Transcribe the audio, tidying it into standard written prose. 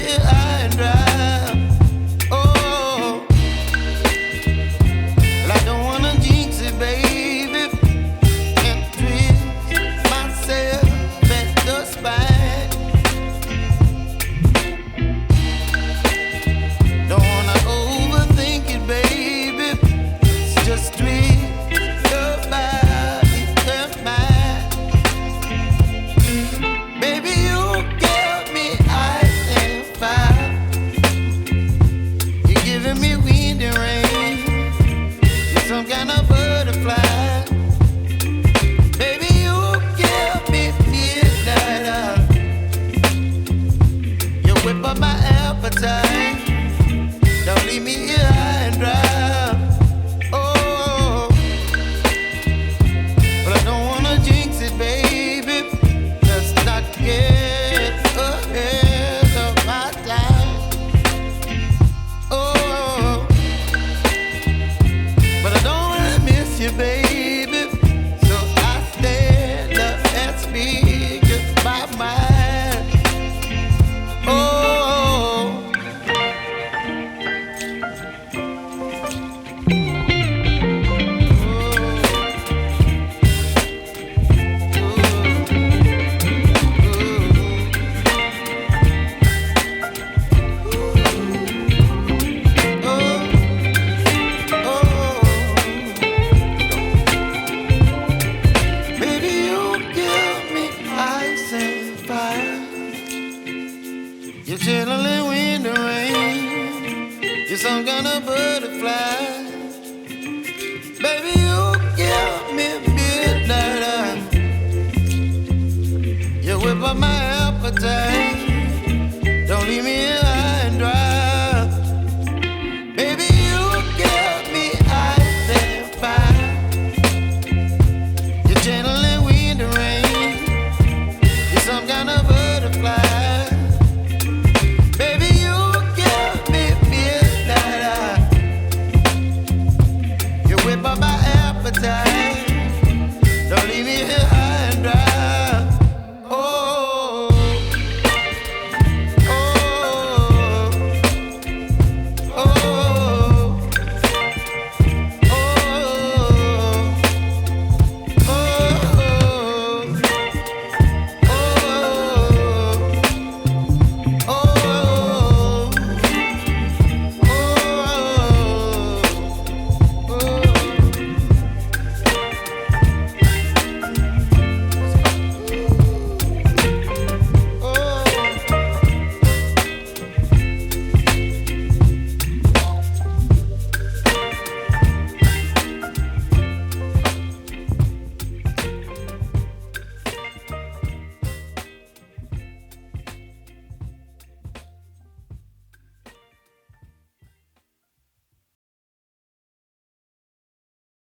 here high and dry. Oh, well, I don't wanna jinx it, baby, and twist myself at the spine. Don't wanna overthink it, baby. It's just twist your body and mine. Baby, you give me ice and fire. You're giving me wind and rain. You're some kind of butterfly. Baby, you give me midnight. You whip up my appetite. Don't leave me here high and dry. Oh, but I don't wanna jinx it, baby. Let's not get ahead of my time. Oh, but I don't wanna miss you, baby. So I stand up and speak my mind. Oh. Baby, you give me ice and fire. You're chilling wind and rain. You're some kind of butterfly. Baby, you give me midnight. You whip up my appetite.